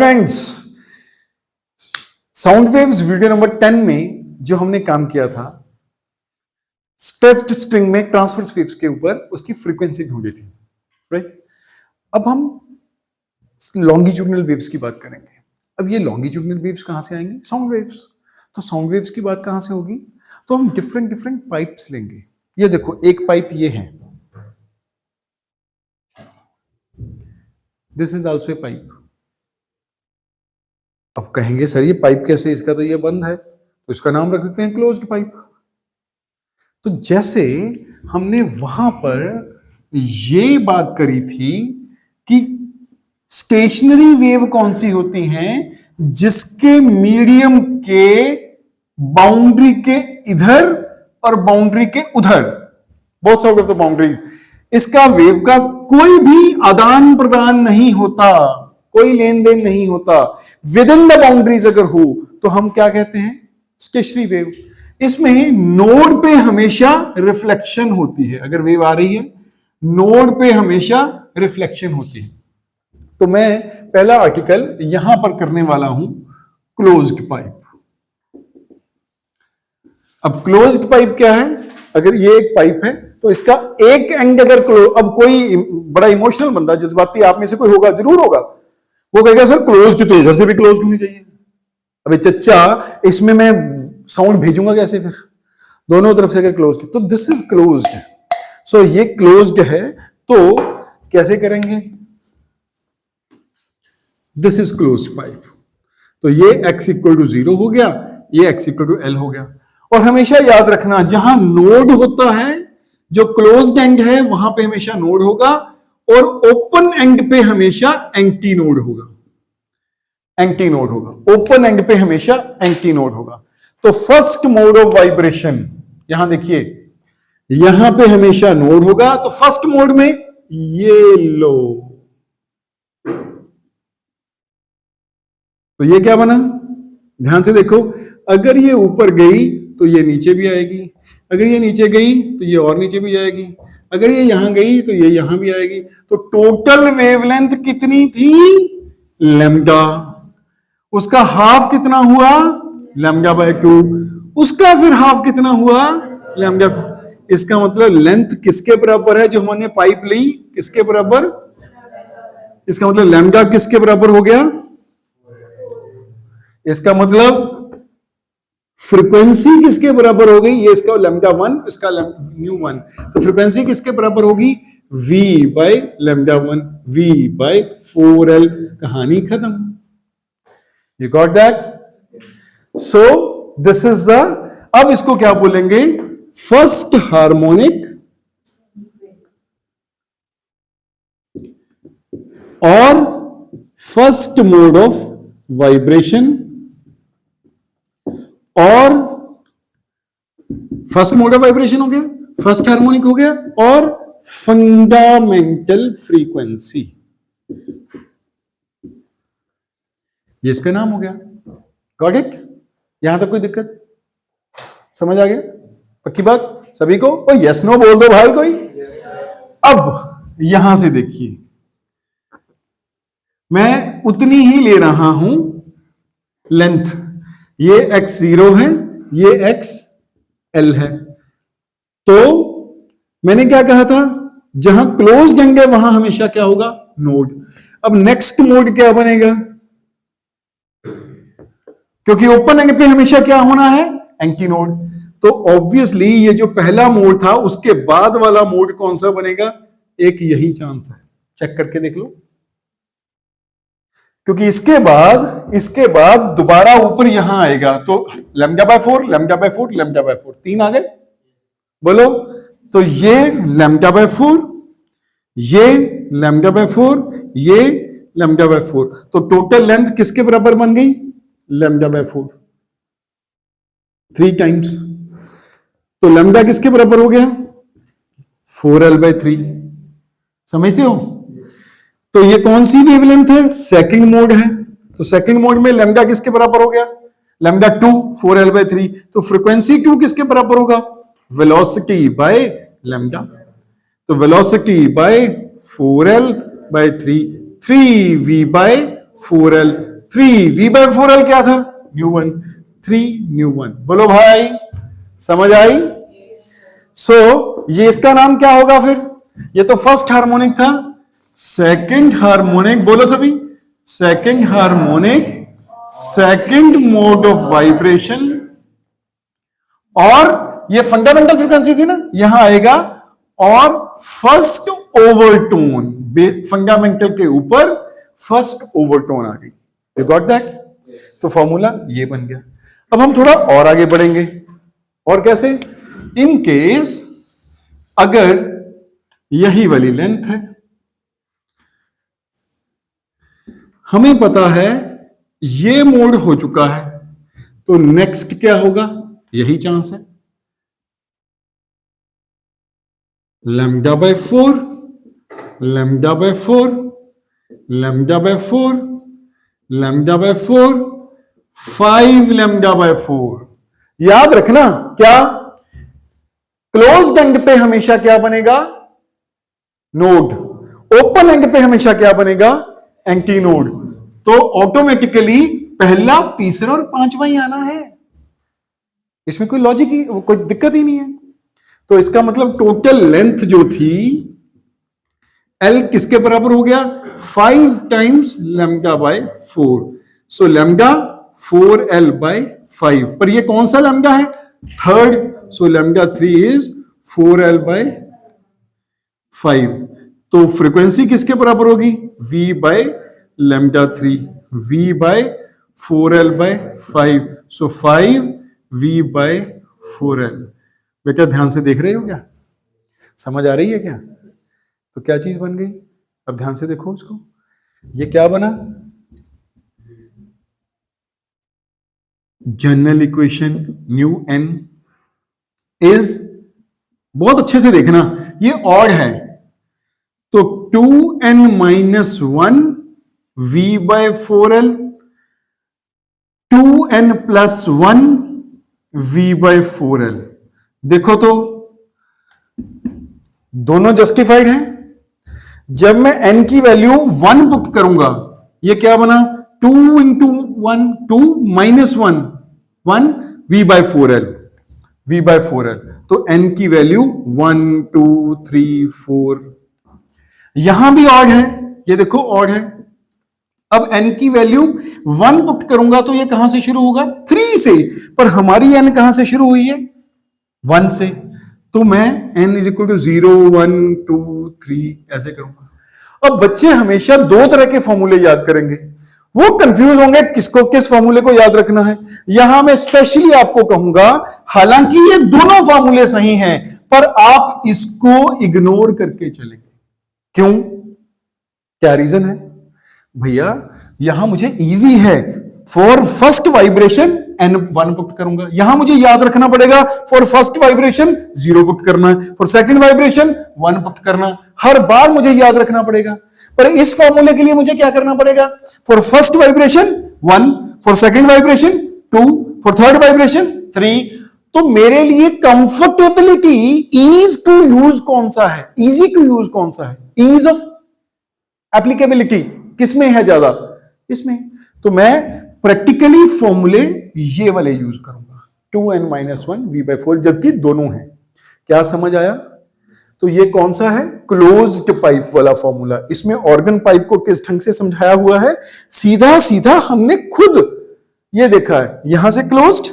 Friends, sound waves video number 10 में जो हमने काम किया था स्ट्रेच्ड स्ट्रिंग में ट्रांसवर्स वेव्स के ऊपर, उसकी फ्रीक्वेंसी ढूंढी थी, राइट। अब हम लॉन्गिट्यूडनल वेव्स की बात करेंगे। अब ये लॉन्गिट्यूडनल वेव्स कहां से आएंगी? Sound waves. तो साउंड वेव्स की बात कहां से होगी? तो हम डिफरेंट डिफरेंट पाइप्स लेंगे। ये देखो, एक पाइप ये है, this is also a pipe. अब कहेंगे सर ये पाइप कैसे, इसका तो ये बंद है, तो इसका नाम रख देते हैं क्लोज्ड पाइप। तो जैसे हमने वहां पर ये बात करी थी कि स्टेशनरी वेव कौन सी होती हैं, जिसके मीडियम के बाउंड्री के इधर और बाउंड्री के उधर, both side of the boundaries, इसका वेव का कोई भी आदान प्रदान नहीं होता, कोई लेन देन नहीं होता, विद इन द बाउंड्रीज अगर हो तो हम क्या कहते हैं? Stationary wave. इसमें नोड पे हमेशा रिफ्लेक्शन होती है। अगर वेव आ रही है, नोड पे हमेशा रिफ्लेक्शन होती है। तो मैं पहला आर्टिकल यहां पर करने वाला हूं, क्लोज्ड पाइप। अब क्लोज्ड पाइप क्या है? अगर ये एक पाइप है तो इसका एक एंड अगर क्लोज, अब कोई बड़ा इमोशनल बंदा, जज्बाती आप में से कोई होगा, जरूर होगा, वो कहेगा सर क्लोज्ड तो इधर से भी क्लोज्ड होनी चाहिए। अबे चच्चा, इसमें मैं साउंड भेजूंगा कैसे फिर? दोनों तरफ से अगर क्लोज्ड, तो दिस इज क्लोज्ड, सो ये क्लोज्ड है, तो कैसे करेंगे? दिस इज क्लोज्ड पाइप, तो ये x इक्वल टू 0 हो गया, ये x इक्वल टू L हो गया। और हमेशा याद रखना, जहां नोड होता है, जो क्लोज्ड एंड है, वहां पे हमेशा नोड होगा, और ओपन एंड पे हमेशा एंटी नोड होगा। एंटी नोड होगा, ओपन एंड पे हमेशा एंटी नोड होगा। तो फर्स्ट मोड ऑफ वाइब्रेशन, यहां देखिए, यहां पे हमेशा नोड होगा, तो फर्स्ट मोड में ये लो, तो ये क्या बना? ध्यान से देखो, अगर ये ऊपर गई तो ये नीचे भी आएगी, अगर ये नीचे गई तो ये और नीचे भी जाएगी, अगर ये यहां गई तो ये यहां भी आएगी। तो टोटल वेवलेंथ कितनी थी? लैम्डा। उसका हाफ कितना हुआ? Lambda by 2। उसका फिर हाफ कितना हुआ? लैम्डा। इसका मतलब लेंथ किसके बराबर है? जो हमने पाइप ली, किसके बराबर? इसका मतलब लैम्डा किसके बराबर हो गया? इसका मतलब फ्रीक्वेंसी किसके बराबर हो गई? ये इसका लैम्डा 1, इसका न्यू 1, तो फ्रीक्वेंसी किसके बराबर होगी? v by lambda 1, v by 4l। कहानी खत्म। You got that? So this is the, अब इसको क्या बोलेंगे? फर्स्ट हार्मोनिक और फर्स्ट मोड ऑफ वाइब्रेशन, और फर्स्ट मोड ऑफ वाइब्रेशन हो गया, फर्स्ट हार्मोनिक हो गया, और फंडामेंटल फ्रीक्वेंसी, ये इसका नाम हो गया। Got it? यहां तक कोई दिक्कत? समझ आ गया? पक्की बात सभी को? ओ यस नो बोल दो भाई कोई। अब यहां से देखिए, मैं उतनी ही ले रहा हूं लेंथ, ये x0 है, ये xl है। तो मैंने क्या कहा था? जहां क्लोज्ड एंड है वहां हमेशा क्या होगा? नोड। अब नेक्स्ट मोड क्या बनेगा? क्योंकि ओपन एंड पे हमेशा क्या होना है? Anti node. तो ऑब्वियसली ये जो पहला मोड था, उसके बाद वाला मोड कौन सा बनेगा? एक यही चांस है, चेक करके देख लो। क्योंकि इसके बाद दोबारा ऊपर यहां आएगा, तो lambda by 4, lambda by 4, lambda by 4, 3 आ गए। बोलो, तो ये लैम्डा बाय 4, ये लैम्डा बाय 4, ये लैम्डा बाय 4, तो टोटल लेंथ किसके बराबर बन गई? Lambda by 4, 3 times. तो लैम्डा किसके बराबर हो गया? 4l by 3। समझते हो? तो ये कौन सी वेवलेंथ है? सेकंड मोड है। तो सेकंड मोड में लैम्डा किसके बराबर हो गया? Lambda 2, 4l by 3। तो फ्रीक्वेंसी 2 किसके बराबर होगा? Velocity by lambda. तो velocity by 4l by 3, 3v by 4l 3 v by 4l क्या था, न्यू 1, 3 न्यू 1। बोलो भाई समझ आई। सो ये इसका नाम क्या होगा फिर, ये तो फर्स्ट हार्मोनिक था, सेकंड हार्मोनिक, बोलो सभी, second harmonic, second mode of vibration, और ये फंडामेंटल फ्रीक्वेंसी थी ना, यहां आएगा, और फर्स्ट ओवरटोन, फंडामेंटल के ऊपर फर्स्ट ओवरटोन आ गई। You got that. तो फॉर्मूला ये बन गया। अब हम थोड़ा और आगे बढ़ेंगे, और कैसे, इन केस अगर यही वाली लेंथ है, हमें पता है ये मोड हो चुका है, तो नेक्स्ट क्या होगा, यही चांस है, lambda by 4, lambda by 4, lambda by 4, lambda by 4, 5 lambda by 4। याद रखना क्या, क्लोज्ड एंड पे हमेशा क्या बनेगा, नोड, ओपन एंड पे हमेशा क्या बनेगा, एंटी नोड। तो ऑटोमेटिकली पहला, तीसरा और पांचवा ही आना है, इसमें कोई लॉजिक ही, कोई दिक्कत ही नहीं है। तो इसका मतलब टोटल लेंथ जो थी L किसके बराबर हो गया, 5 times lambda by 4। So lambda 4L by 5, पर ये कौन सा लैम्डा है, third, so lambda 3 is 4L by 5। तो फ्रीक्वेंसी किसके बराबर होगी, V by lambda 3, V by 4L by 5, so 5V by 4L। बेटा ध्यान से देख रहे हो क्या, समझ आ रही है क्या। तो क्या चीज बन गई, अब ध्यान से देखो उसको, ये क्या बना, general equation nu n is, बहुत अच्छे से देखना, ये ऑड है, तो 2n minus 1 v by 4l, 2n plus 1 v by 4l। देखो तो दोनों जस्टिफाइड हैं। जब मैं n की वैल्यू 1 पुट करूंगा, ये क्या बना, 2 into 1 2 minus 1 1 v by 4l, v by 4l। तो n की वैल्यू 1 2 3 4, यहां भी ऑड है, ये देखो ऑड है। अब n की वैल्यू 1 पुट करूंगा तो ये कहां से शुरू होगा, 3 से, पर हमारी n कहां से शुरू हुई है, 1 से। तो मैं n इज इक्वल टू 0 1 2 3 ऐसे करूंगा। अब बच्चे हमेशा दो तरह के फॉर्मूले याद करेंगे, वो कंफ्यूज होंगे किसको किस फॉर्मूले को याद रखना है। यहां मैं स्पेशली आपको कहूंगा, हालांकि ये दोनों फॉर्मूले सही हैं, पर आप इसको इग्नोर करके चलेंगे। क्यों, क्या रीजन है भैया, यहां मुझे इजी है, for first vibration n1 put करूंगा, यहां मुझे याद रखना पड़ेगा फॉर फर्स्ट वाइब्रेशन 0 पुट करना है, फॉर सेकंड वाइब्रेशन 1 पुट करना, हर बार मुझे याद रखना पड़ेगा। पर इस फॉर्मूले के लिए मुझे क्या करना पड़ेगा, for first vibration 1, for second vibration 2, for third vibration 3। तो मेरे लिए कंफर्टेबिलिटी, ईज टू यूज कौन सा है, इजी टू यूज कौन सा है, ईज ऑफ एप्लीकेबिलिटी किसमें है ज्यादा, इसमें। तो मैं प्रैक्टिकली फॉर्मूले ये वाले यूज करूंगा, 2n माइनस 1 v बाय 4, जबकि दोनों हैं। क्या समझ आया। तो ये कौन सा है, क्लोज्ड पाइप वाला फॉर्मूला। इसमें ऑर्गन पाइप को किस ढंग से समझाया हुआ है, सीधा सीधा हमने खुद ये देखा है, यहां से क्लोज्ड,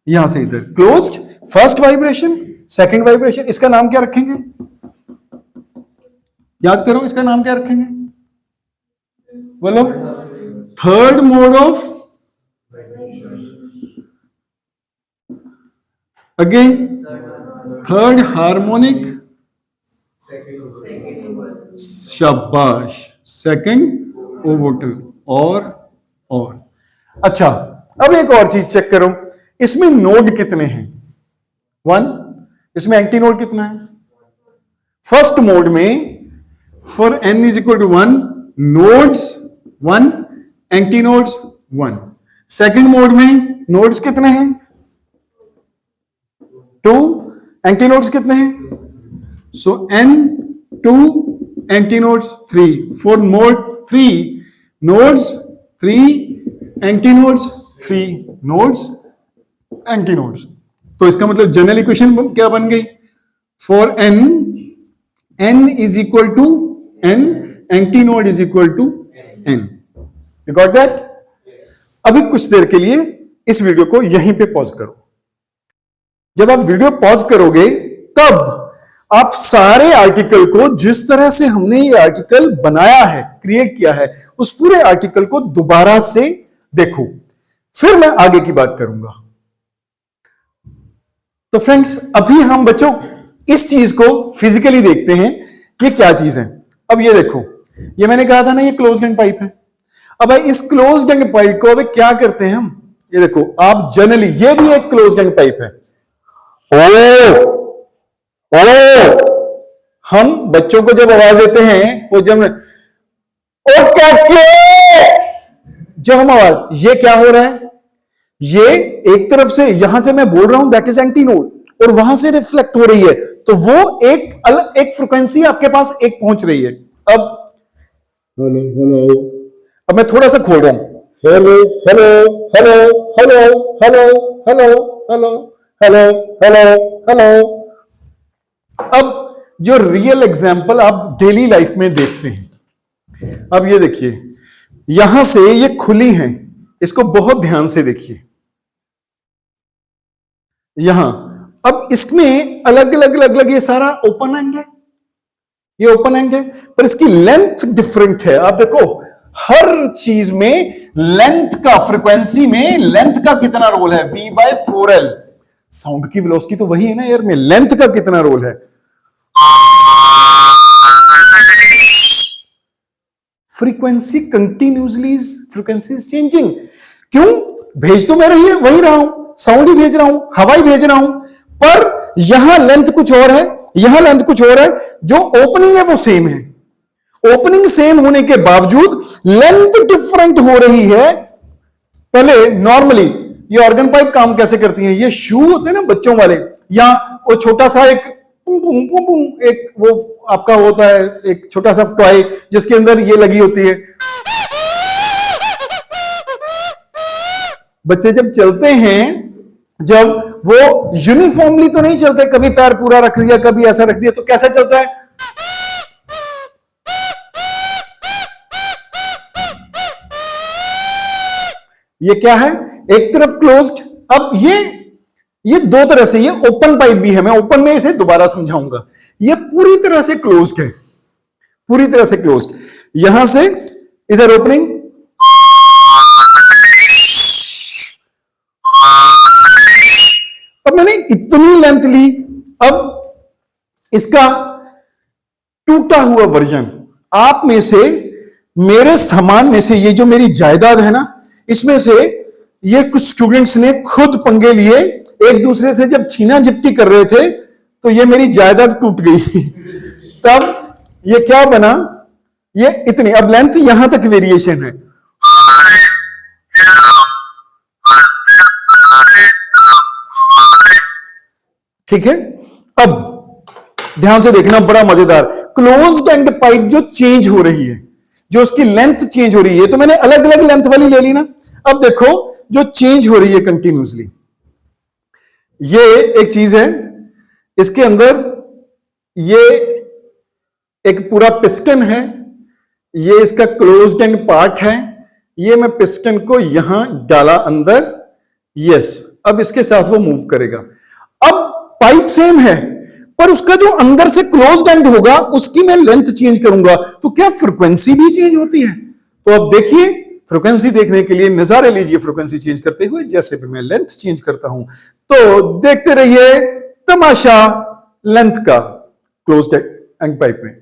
यहां से इधर closed, first vibration second vibration. इसका नाम क्या रखेंगे, याद करो, इसका नाम क्या रखेंगे, बोलो, third mode of, again third harmonic, शाबाश, सेकंड ओवरटोन, और अच्छा, अब एक और चीज चेक करो, इसमें नोड कितने हैं, 1, इसमें एंटी नोड कितना है। फर्स्ट मोड में for n is equal to 1, nodes 1, antinodes 1। Second mode में नोड्स कितने हैं, 2, एंटी नोड्स कितने हैं, so n 2 antinodes 3, for mode 3 nodes 3 antinodes, 3 nodes, antinodes. तो इसका मतलब जनरल इक्वेशन क्या बन गई? For n is equal to n, antinode is equal to n। You got that? अभी कुछ देर के लिए इस वीडियो को यहीं पे पॉज करो। जब आप वीडियो पॉज करोगे तब आप सारे आर्टिकल को, जिस तरह से हमने ये आर्टिकल बनाया है, क्रिएट किया है, उस पूरे आर्टिकल को दोबारा से देखो, फिर मैं आगे की बात करूंगा। तो फ्रेंड्स, अभी हम बच्चों इस चीज को फिजिकली देखते हैं, ये क्या चीज है। अब ये देखो, ये मैंने कहा था ना, ये क्लोज्ड एंड पाइप है। अब इस क्लोज्ड एंड पाइप को अब क्या करते हैं हम, ये देखो आप जनरली, ये भी एक क्लोज्ड एंड पाइप है। हम बच्चों को जब आवाज देते हैं, वो जब जो हम आवाज, ये क्या हो रहा है, ये एक तरफ से, यहां से मैं बोल रहा हूं दैट इज एंटीनोड, और वहां से रिफ्लेक्ट हो रही है, तो वो एक अलग एक फ्रीक्वेंसी आपके पास एक पहुंच रही है। अब हेलो हेलो, अब मैं थोड़ा सा खोल रहा हूं, hello hello hello hello hello hello hello hello hello hello. अब जो रियल एग्जांपल आप डेली लाइफ में देखते हैं, अब ये देखिए, यहां से ये खुली हैं, इसको बहुत ध्यान से देखिए यहां। अब इसमें अलग अलग अलग अलग ये सारा ओपन एंड है, ये ओपन एंड है, पर इसकी लेंथ डिफरेंट है। आप देखो हर चीज में लेंथ का, फ्रीक्वेंसी में लेंथ का कितना रोल है, V/4L। साउंड की वेलोसिटी तो वही है ना एयर में, लेंथ का कितना रोल है। Frequency continuously, frequency is changing. क्यों? भेज तो मैं वही रहा हूं, साउंड ही भेज रहा हूं, हवा ही भेज रहा हूं, पर यहां लेंथ कुछ और है, यहां लेंथ कुछ और है। जो ओपनिंग है वो सेम है, ओपनिंग सेम होने के बावजूद लेंथ डिफरेंट हो रही है। पहले नॉर्मली ये ऑर्गन पाइप काम कैसे करती हैं, ये शू होते हैं ना बच्चों वाले, या वो छोटा सा एक पुम पुम पुम पुम, एक वो आपका होता है एक छोटा सा टॉय जिसके अंदर ये लगी होती है। बच्चे जब चलते हैं, जब वो यूनिफॉर्मली तो नहीं चलते, कभी पैर पूरा रख दिया, कभी ऐसा रख दिया, तो कैसे चलता है? ये क्या है? एक तरफ क्लोज्ड। अब ये दो तरह से, ये ओपन पाइप भी है, मैं ओपन में इसे दोबारा समझाऊंगा। ये पूरी तरह से क्लोज्ड है, पूरी तरह से क्लोज्ड। यहां से इधर ओपनिंग, अब मैंने इतनी लेंथ ली। अब इसका टूटा हुआ वर्जन आप में से, मेरे सामान में से, ये जो मेरी जायदाद है ना, इसमें से ये कुछ स्टूडेंट्स ने खुद पंगे लिए, एक दूसरे से जब छीना झपटी कर रहे थे, तो ये मेरी जायदाद टूट गई। तब ये क्या बना, ये इतनी, अब लेंथ यहां तक वेरिएशन है। ठीक है, अब ध्यान से देखना, बड़ा मजेदार, क्लोज्ड एंड पाइप जो चेंज हो रही है, जो उसकी लेंथ चेंज हो रही है, तो मैंने अलग अलग लेंथ वाली ले ली ना। अब देखो जो चेंज हो रही है कंटिन्यूसली, ये एक चीज है, इसके अंदर ये एक पूरा पिस्टन है, ये इसका क्लोज्ड एंड पार्ट है, ये मैं पिस्टन को यहां डाला अंदर, यस, अब इसके साथ वो मूव करेगा। अब पाइप सेम है, पर उसका जो अंदर से क्लोज्ड एंड होगा, उसकी मैं लेंथ चेंज करूंगा, तो क्या फ्रीक्वेंसी भी चेंज होती है? तो अब देखिए, फ्रीक्वेंसी देखने के लिए नजारे लीजिए फ्रीक्वेंसी चेंज करते हुए, जैसे भी मैं लेंथ चेंज करता हूं, तो देखते रहिए तमाशा लेंथ का क्लोज्ड एंड पाइप में।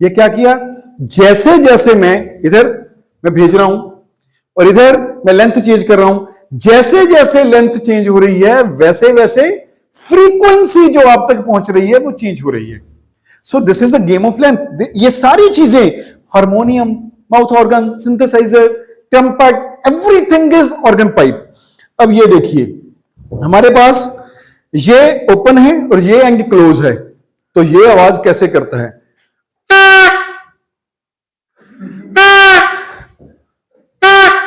ये क्या किया, जैसे जैसे मैं इधर मैं भेज रहा हूं और इधर मैं लेंथ चेंज कर रहा हूं, जैसे जैसे लेंथ चेंज हो रही है, वैसे वैसे फ्रीक्वेंसी जो आप तक पहुंच रही है वो चेंज हो रही है। So this is the game of length. ये सारी चीजें, harmonium, mouth organ, synthesiser, trumpet, everything is organ pipe. अब ये देखिए, हमारे पास ये ओपन है और ये एंड क्लोज है, तो ये आवाज कैसे करता है?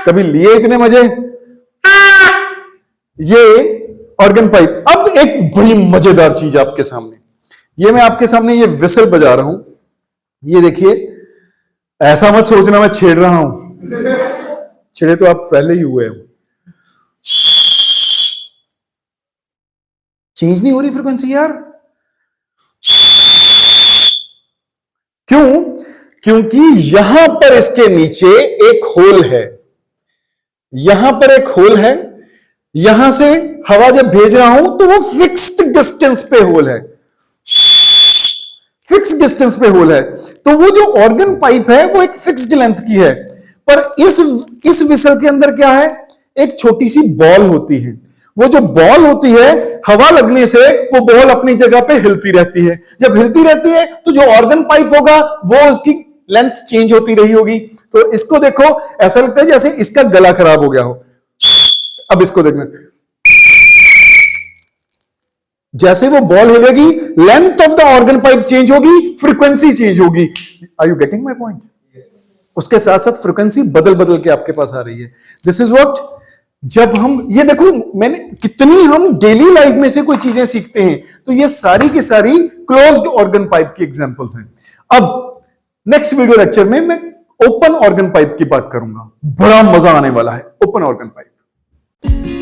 कभी लिए इतने मजे? ये ऑर्गन पाइप। अब एक बड़ी मजेदार चीज आपके सामने, ये मैं आपके सामने ये विसल बजा रहा हूं, ये देखिए, ऐसा मत सोचना मैं छेड़ रहा हूं, छेड़े तो आप पहले ही हुए हैं। चेंज नहीं हो रही फ्रीक्वेंसी यार, क्यों? क्योंकि यहां पर इसके नीचे एक होल है, यहां पर एक होल है, यहां से हवा जब भेज रहा हूं तो वो फिक्स्ड डिस्टेंस पे होल है, फिक्स डिस्टेंस पे होल है। तो वो जो ऑर्गन पाइप है वो एक फिक्स्ड लेंथ की है, पर इस विसल के अंदर क्या है? एक छोटी सी बॉल होती है। वो जो बॉल होती है, हवा लगने से वो बॉल अपनी जगह पे हिलती रहती है। जब हिलती रहती है तो जो ऑर्गन पाइप होगा वो उसकी लेंथ चेंज होती रही होगी। तो इसको देखो, ऐसा लगता है जैसे इसका गला खराब हो गया हो। अब इसको देखना, जैसे वो बॉल हिलेगी, length of the organ pipe change होगी, फ्रीक्वेंसी चेंज होगी। Are you getting my point? उसके साथ साथ फ्रीक्वेंसी बदल बदल के आपके पास आ रही है। दिस इज व्हाट, जब हम ये देखो, मैंने कितनी हम डेली लाइफ में से कोई चीजें सीखते हैं, तो ये सारी की सारी क्लोज्ड ऑर्गन पाइप की एग्जांपल्स हैं। अब नेक्स्ट वीडियो लेक्चर में मैं ओपन ऑर्गन पाइप की बात करूंगा, बड़ा मजा आने वाला है ओपन ऑर्गन पाइप।